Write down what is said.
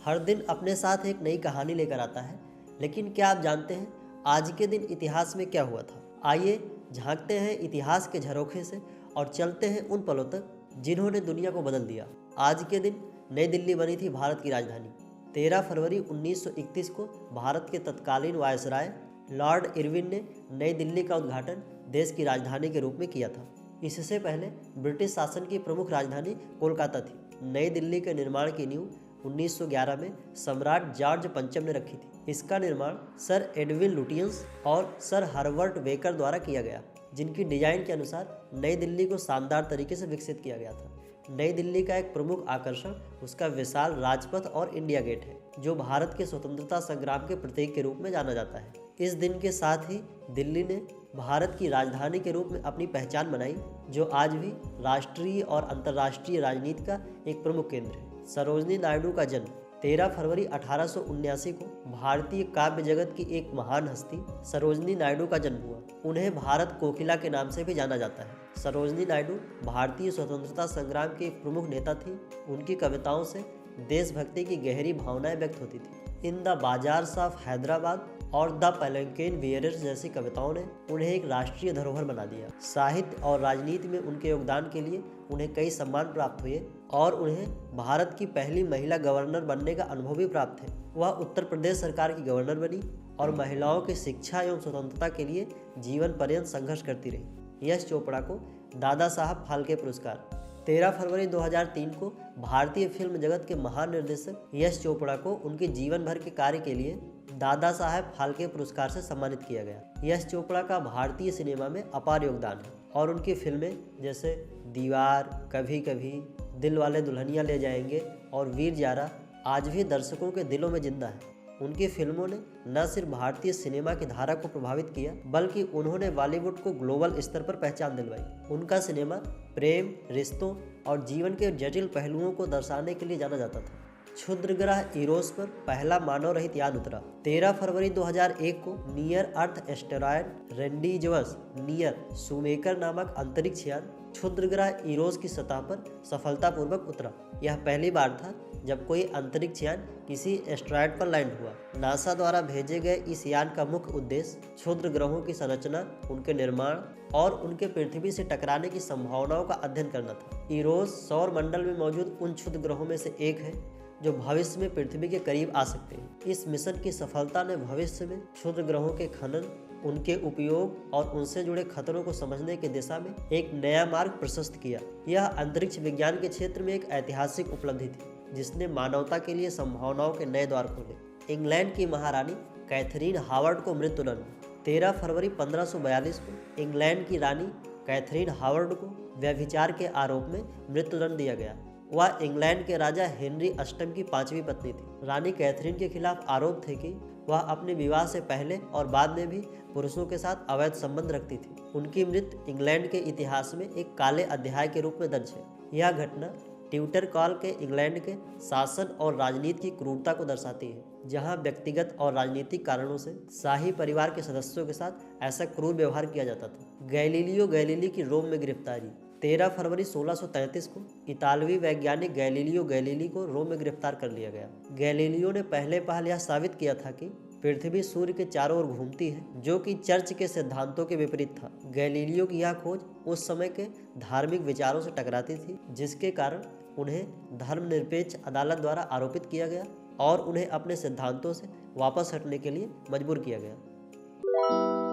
हर दिन अपने साथ एक नई कहानी लेकर आता है, लेकिन क्या आप जानते हैं आज के दिन इतिहास में क्या हुआ था? आइए झांकते हैं इतिहास के झरोखे से और चलते हैं उन पलों तक जिन्होंने दुनिया को बदल दिया। आज के दिन नई दिल्ली बनी थी भारत की राजधानी। 13 फरवरी 1931 को भारत के तत्कालीन वायसराय लॉर्ड इरविन ने नई दिल्ली का उद्घाटन देश की राजधानी के रूप में किया था। इससे पहले ब्रिटिश शासन की प्रमुख राजधानी कोलकाता थी। नई दिल्ली के निर्माण की नींव 1911 में सम्राट जॉर्ज पंचम ने रखी थी। इसका निर्माण सर एडविन लुटियंस और सर हर्बर्ट बेकर द्वारा किया गया, जिनकी डिजाइन के अनुसार नई दिल्ली को शानदार तरीके से विकसित किया गया था। नई दिल्ली का एक प्रमुख आकर्षण उसका विशाल राजपथ और इंडिया गेट है, जो भारत के स्वतंत्रता संग्राम के प्रतीक के रूप में जाना जाता है। इस दिन के साथ ही दिल्ली ने भारत की राजधानी के रूप में अपनी पहचान बनाई, जो आज भी राष्ट्रीय और अंतर्राष्ट्रीय राजनीति का एक प्रमुख केंद्र है। सरोजनी नायडू का जन्म 13 फरवरी 1879 को भारतीय काव्य जगत की एक महान हस्ती सरोजनी नायडू का जन्म हुआ। उन्हें भारत कोकिला के नाम से भी जाना जाता है। सरोजनी नायडू भारतीय स्वतंत्रता संग्राम के एक प्रमुख नेता थी। उनकी कविताओं से देशभक्ति की गहरी भावनाएं व्यक्त होती थी। In the bazaars of Hyderabad और द पेलंकेन बियरर्स जैसी कविताओं ने उन्हें एक राष्ट्रीय धरोहर बना दिया। साहित्य और राजनीति में उनके योगदान के लिए उन्हें कई सम्मान प्राप्त हुए और उन्हें भारत की पहली महिला गवर्नर बनने का अनुभव भी प्राप्त है। वह उत्तर प्रदेश सरकार की गवर्नर बनी और महिलाओं की शिक्षा एवं स्वतंत्रता के लिए जीवन पर्यंत संघर्ष करती रही। यश चोपड़ा को दादा साहब फाल्के पुरस्कार 13 फरवरी 2003 को भारतीय फिल्म जगत के महान निर्देशक यश चोपड़ा को उनके जीवन भर के कार्य के लिए दादा साहब फाल्के पुरस्कार से सम्मानित किया गया। यश चोपड़ा का भारतीय सिनेमा में अपार योगदान है और उनकी फिल्में जैसे दीवार, कभी कभी, दिल वाले दुल्हनिया ले जाएंगे और वीर जारा आज भी दर्शकों के दिलों में जिंदा है। उनकी फिल्मों ने न सिर्फ भारतीय सिनेमा की धारा को प्रभावित किया, बल्कि उन्होंने बॉलीवुड को ग्लोबल स्तर पर पहचान दिलवाई। उनका सिनेमा प्रेम, रिश्तों और जीवन के जटिल पहलुओं को दर्शाने के लिए जाना जाता था। क्षुद्रग्रह इरोस पर पहला मानव रहित यान उतरा 13 फरवरी 2001 को। नियर अर्थ एस्टेरॉयड रेंडिजवस नियर सुमेकर नामक अंतरिक्ष यान क्षुद्रग्रह इरोस की सतह पर सफलतापूर्वक उतरा। यह पहली बार था जब कोई अंतरिक्ष यान किसी एस्टेरॉयड पर लैंड हुआ। नासा द्वारा भेजे गए इस यान का मुख्य उद्देश्य क्षुद्र ग्रहों की संरचना, उनके निर्माण और उनके पृथ्वी से टकराने की संभावनाओं का अध्ययन करना था। इरोस सौर मंडल में मौजूद उन क्षुद्र ग्रहों में से एक है जो भविष्य में पृथ्वी के करीब आ सकते हैं। इस मिशन की सफलता ने भविष्य में क्षुद्र ग्रहों के खनन, उनके उपयोग और उनसे जुड़े खतरों को समझने की दिशा में एक नया मार्ग प्रशस्त किया। यह अंतरिक्ष विज्ञान के क्षेत्र में एक ऐतिहासिक उपलब्धि थी, जिसने मानवता के लिए संभावनाओं के नए द्वार खोले। इंग्लैंड की महारानी कैथरीन हावर्ड को मृत्युदंड 13 फरवरी 1542 को इंग्लैंड की रानी कैथरीन हावर्ड को व्यभिचार के आरोप में मृत्युदंड दिया गया। वह इंग्लैंड के राजा हेनरी अष्टम की 5वीं पत्नी थी। रानी कैथरीन के खिलाफ आरोप थे कि वह अपने विवाह से पहले और बाद में भी पुरुषों के साथ अवैध संबंध रखती थी। उनकी मृत्यु इंग्लैंड के इतिहास में एक काले अध्याय के रूप में दर्ज है। यह घटना ट्यूटर काल के इंग्लैंड के शासन और राजनीति की क्रूरता को दर्शाती है, जहां व्यक्तिगत और राजनीतिक कारणों से शाही परिवार के सदस्यों के साथ ऐसा क्रूर व्यवहार किया जाता था। गैलीलियो गैलीली की रोम में गिरफ्तारी 13 फरवरी 1633 को इतालवी वैज्ञानिक गैलीलियो गैलीली को रोम में गिरफ्तार कर लिया गया। गैलीलियो ने पहले पहल यह साबित किया था कि पृथ्वी सूर्य के चारों ओर घूमती है, जो कि चर्च के सिद्धांतों के विपरीत था। गैलीलियो की यह खोज उस समय के धार्मिक विचारों से टकराती थी, जिसके कारण उन्हें धर्मनिरपेक्ष अदालत द्वारा आरोपित किया गया और उन्हें अपने सिद्धांतों से वापस हटने के लिए मजबूर किया गया।